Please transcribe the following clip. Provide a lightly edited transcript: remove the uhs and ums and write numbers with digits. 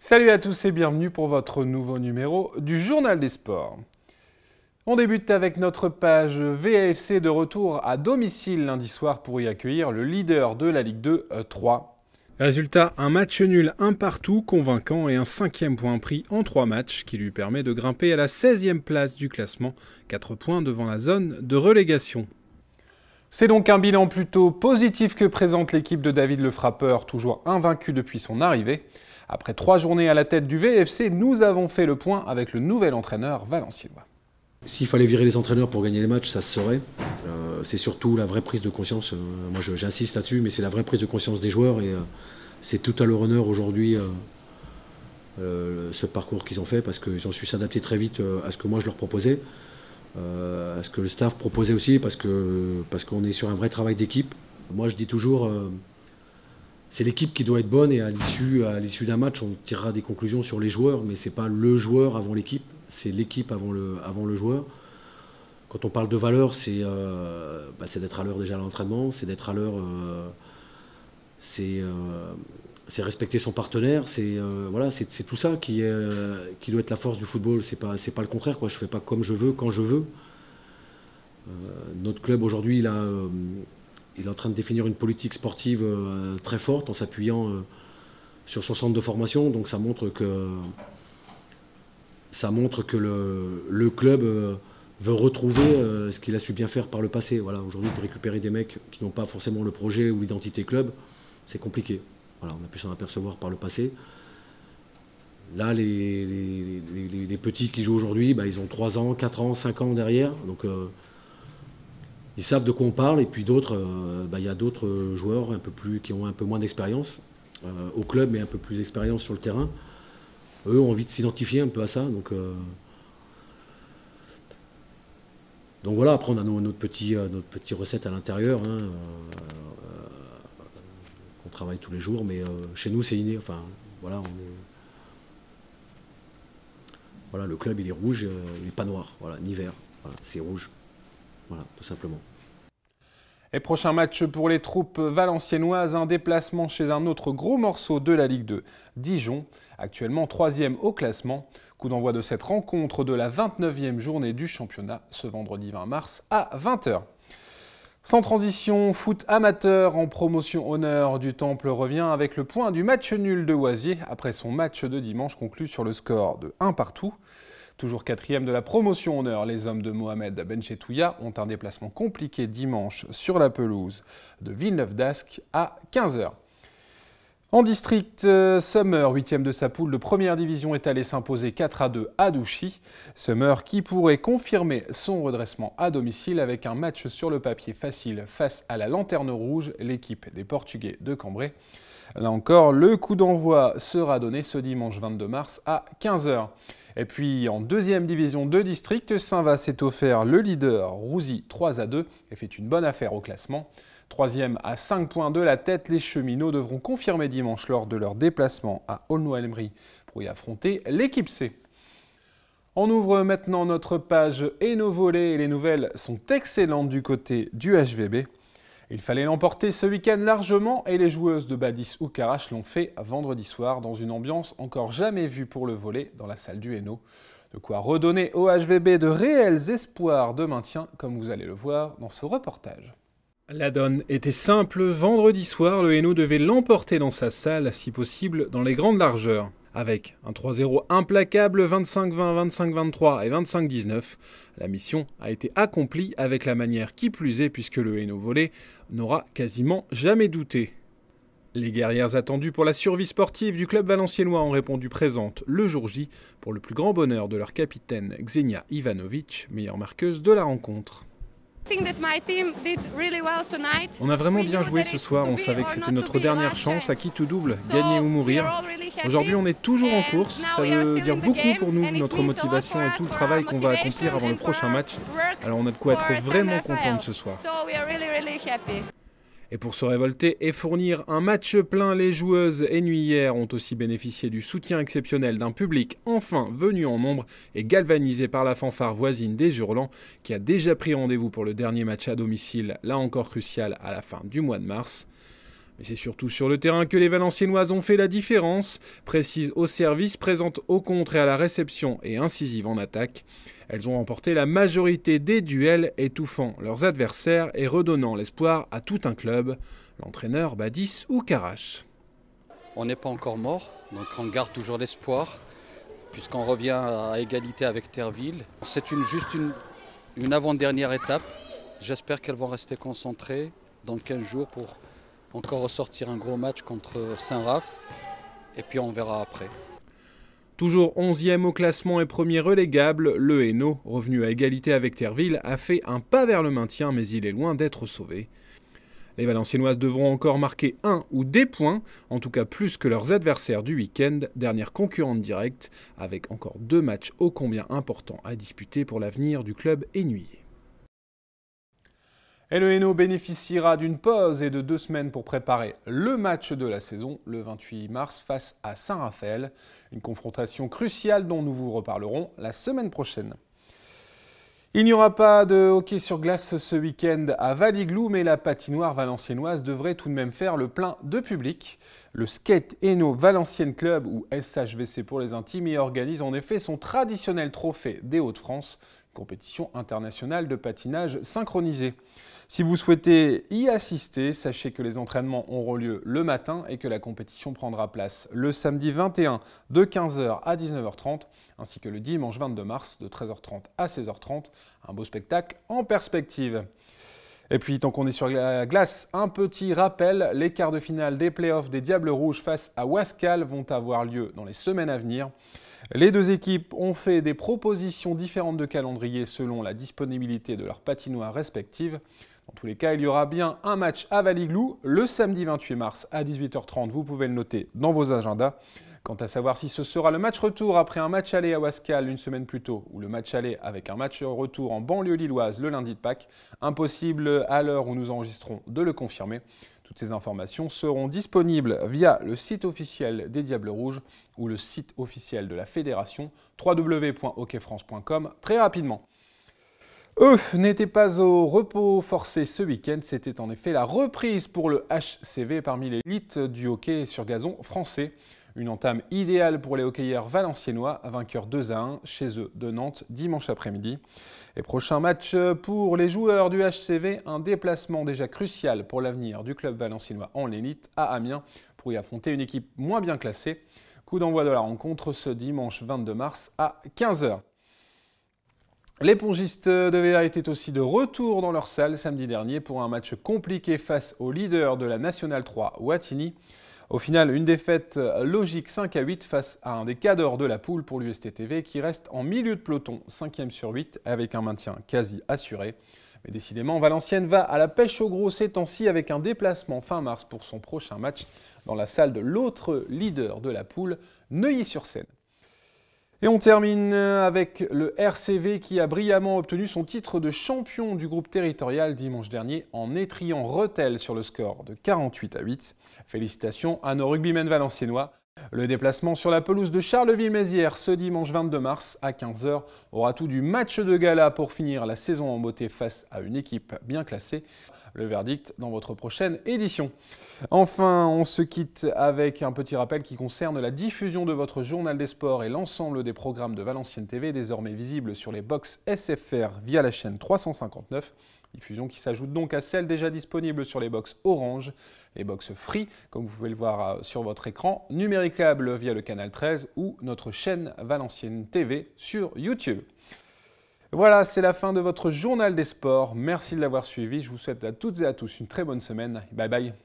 Salut à tous et bienvenue pour votre nouveau numéro du Journal des Sports. On débute avec notre page VAFC de retour à domicile lundi soir pour y accueillir le leader de la Ligue 2, 3. Résultat, un match nul, un partout convaincant et un 5e point pris en 3 matchs qui lui permet de grimper à la 16e place du classement, 4 points devant la zone de relégation. C'est donc un bilan plutôt positif que présente l'équipe de David Le Frappeur, toujours invaincu depuis son arrivée. Après 3 journées à la tête du VFC, nous avons fait le point avec le nouvel entraîneur valenciennois. S'il fallait virer les entraîneurs pour gagner les matchs, ça se saurait. C'est surtout la vraie prise de conscience, moi j'insiste là-dessus, mais c'est la vraie prise de conscience des joueurs et c'est tout à leur honneur aujourd'hui ce parcours qu'ils ont fait parce qu'ils ont su s'adapter très vite à ce que moi je leur proposais, à ce que le staff proposait aussi parce qu'on est sur un vrai travail d'équipe. Moi je dis toujours, c'est l'équipe qui doit être bonne et à l'issue d'un match on tirera des conclusions sur les joueurs, mais c'est pas le joueur avant l'équipe, c'est l'équipe avant le joueur. Quand on parle de valeur, c'est d'être à l'heure déjà à l'entraînement, c'est d'être à l'heure, c'est respecter son partenaire, c'est tout ça qui doit être la force du football. C'est pas le contraire, quoi. Je fais pas comme je veux, quand je veux. Notre club aujourd'hui, il est en train de définir une politique sportive très forte en s'appuyant sur son centre de formation. Donc ça montre que le club veut retrouver ce qu'il a su bien faire par le passé. Voilà, aujourd'hui, de récupérer des mecs qui n'ont pas forcément le projet ou l'identité club, c'est compliqué. Voilà, on a pu s'en apercevoir par le passé. Là, les petits qui jouent aujourd'hui, ils ont 3 ans, 4 ans, 5 ans derrière. Donc, ils savent de quoi on parle. Et puis d'autres, y a d'autres joueurs qui ont un peu moins d'expérience au club, mais un peu plus d'expérience sur le terrain. Eux ont envie de s'identifier un peu à ça. Donc voilà, après on a notre petite recette à l'intérieur, qu'on travaille tous les jours, mais chez nous c'est inné. Enfin, voilà, voilà, le club il est rouge, il n'est pas noir, voilà, ni vert, voilà, c'est rouge, voilà, tout simplement. Et prochain match pour les troupes valenciennoises, un déplacement chez un autre gros morceau de la Ligue 2, Dijon, actuellement 3e au classement. Coup d'envoi de cette rencontre de la 29e journée du championnat, ce vendredi 20 mars à 20h. Sans transition, foot amateur en promotion honneur du Temple revient avec le point du match nul de Oisier après son match de dimanche conclu sur le score de 1 partout. Toujours 4e de la promotion honneur, les hommes de Mohamed Benchetouya ont un déplacement compliqué dimanche sur la pelouse de Villeneuve-d'Ascq à 15h. En district, Summer, 8e de sa poule de première division, est allé s'imposer 4-2 à Douchy. Summer qui pourrait confirmer son redressement à domicile avec un match sur le papier facile face à la Lanterne Rouge, l'équipe des Portugais de Cambrai. Là encore, le coup d'envoi sera donné ce dimanche 22 mars à 15h. Et puis en 2e division de district, Saint-Va s'est offert le leader Rouzy 3-2 et fait une bonne affaire au classement. 3e à 5 points de la tête, les cheminots devront confirmer dimanche lors de leur déplacement à Aulnoy-Emery pour y affronter l'équipe C. On ouvre maintenant notre page et nos volets et les nouvelles sont excellentes du côté du HVB. Il fallait l'emporter ce week-end largement et les joueuses de Badis ou Karache l'ont fait vendredi soir dans une ambiance encore jamais vue pour le volley dans la salle du Hainaut. De quoi redonner au HVB de réels espoirs de maintien comme vous allez le voir dans ce reportage. La donne était simple, vendredi soir, le Hainaut devait l'emporter dans sa salle, si possible dans les grandes largeurs. Avec un 3-0 implacable, 25-20, 25-23 et 25-19, la mission a été accomplie avec la manière qui plus est puisque le Hainaut volley n'aura quasiment jamais douté. Les guerrières attendues pour la survie sportive du club valenciennois ont répondu présentes le jour J pour le plus grand bonheur de leur capitaine Xenia Ivanovic, meilleure marqueuse de la rencontre. On a vraiment bien joué ce soir, on savait que c'était notre dernière chance, à qui tout double, gagner ou mourir. Aujourd'hui on est toujours en course, ça veut dire beaucoup pour nous, notre motivation et tout le travail qu'on va accomplir avant le prochain match. Alors on a de quoi être vraiment content de ce soir. Et pour se révolter et fournir un match plein, les joueuses ennuyères ont aussi bénéficié du soutien exceptionnel d'un public enfin venu en nombre et galvanisé par la fanfare voisine des Hurlants qui a déjà pris rendez-vous pour le dernier match à domicile, là encore crucial à la fin du mois de mars. Mais c'est surtout sur le terrain que les Valenciennoises ont fait la différence, précises au service, présentes au contre et à la réception et incisives en attaque. Elles ont remporté la majorité des duels, étouffant leurs adversaires et redonnant l'espoir à tout un club, l'entraîneur Badis ou Karache. On n'est pas encore mort, donc on garde toujours l'espoir, puisqu'on revient à égalité avec Terreville. C'est juste une avant-dernière étape. J'espère qu'elles vont rester concentrées dans 15 jours pour encore ressortir un gros match contre Saint-Raph, et puis on verra après. Toujours 11e au classement et premier relégable, le Hainaut, revenu à égalité avec Terreville, a fait un pas vers le maintien, mais il est loin d'être sauvé. Les Valenciennoises devront encore marquer un ou des points, en tout cas plus que leurs adversaires du week-end, dernière concurrente directe, avec encore 2 matchs ô combien importants à disputer pour l'avenir du club hainauillet. Et le Hainaut bénéficiera d'une pause et de 2 semaines pour préparer le match de la saison, le 28 mars face à Saint-Raphaël. Une confrontation cruciale dont nous vous reparlerons la semaine prochaine. Il n'y aura pas de hockey sur glace ce week-end à Valiglou, mais la patinoire valenciennoise devrait tout de même faire le plein de public. Le Skate Hainaut Valenciennes Club, ou SHVC pour les intimes, y organise en effet son traditionnel trophée des Hauts-de-France, compétition internationale de patinage synchronisé. Si vous souhaitez y assister, sachez que les entraînements auront lieu le matin et que la compétition prendra place le samedi 21 de 15h à 19h30 ainsi que le dimanche 22 mars de 13h30 à 16h30. Un beau spectacle en perspective. Et puis, tant qu'on est sur la glace, un petit rappel, les quarts de finale des playoffs des Diables Rouges face à Wascal vont avoir lieu dans les semaines à venir. Les 2 équipes ont fait des propositions différentes de calendrier selon la disponibilité de leurs patinoires respectives. Dans tous les cas, il y aura bien un match à Valiglou le samedi 28 mars à 18h30. Vous pouvez le noter dans vos agendas. Quant à savoir si ce sera le match retour après un match aller à Wascal une semaine plus tôt ou le match aller avec un match retour en banlieue lilloise le lundi de Pâques, impossible à l'heure où nous enregistrons de le confirmer. Toutes ces informations seront disponibles via le site officiel des Diables Rouges ou le site officiel de la fédération www.hockeyfrance.com très rapidement. Eux n'étaient pas au repos forcé ce week-end, c'était en effet la reprise pour le HCV parmi l'élite du hockey sur gazon français. Une entame idéale pour les hockeyeurs valenciennois, vainqueurs 2-1 chez eux de Nantes dimanche après-midi. Et prochain match pour les joueurs du HCV, un déplacement déjà crucial pour l'avenir du club valenciennois en l'élite à Amiens pour y affronter une équipe moins bien classée. Coup d'envoi de la rencontre ce dimanche 22 mars à 15h. Les pongistes de VR étaient aussi de retour dans leur salle samedi dernier pour un match compliqué face au leader de la Nationale 3, Wattignies. Au final, une défaite logique 5-8 face à un des cadors de la poule pour l'USTTV qui reste en milieu de peloton, 5e sur 8, avec un maintien quasi assuré. Mais décidément, Valenciennes va à la pêche au gros ces temps-ci avec un déplacement fin mars pour son prochain match dans la salle de l'autre leader de la poule, Neuilly-sur-Seine. Et on termine avec le RCV qui a brillamment obtenu son titre de champion du groupe territorial dimanche dernier en étriant Rethel sur le score de 48-8. Félicitations à nos rugbymen valenciennois. Le déplacement sur la pelouse de Charleville-Mézières ce dimanche 22 mars à 15h aura tout du match de gala pour finir la saison en beauté face à une équipe bien classée. Le verdict dans votre prochaine édition. Enfin, on se quitte avec un petit rappel qui concerne la diffusion de votre journal des sports et l'ensemble des programmes de Valenciennes TV, désormais visibles sur les box SFR via la chaîne 359. Diffusion qui s'ajoute donc à celle déjà disponible sur les box Orange, les box Free, comme vous pouvez le voir sur votre écran, numéricable via le canal 13 ou notre chaîne Valenciennes TV sur YouTube. Voilà, c'est la fin de votre journal des sports. Merci de l'avoir suivi. Je vous souhaite à toutes et à tous une très bonne semaine. Bye bye.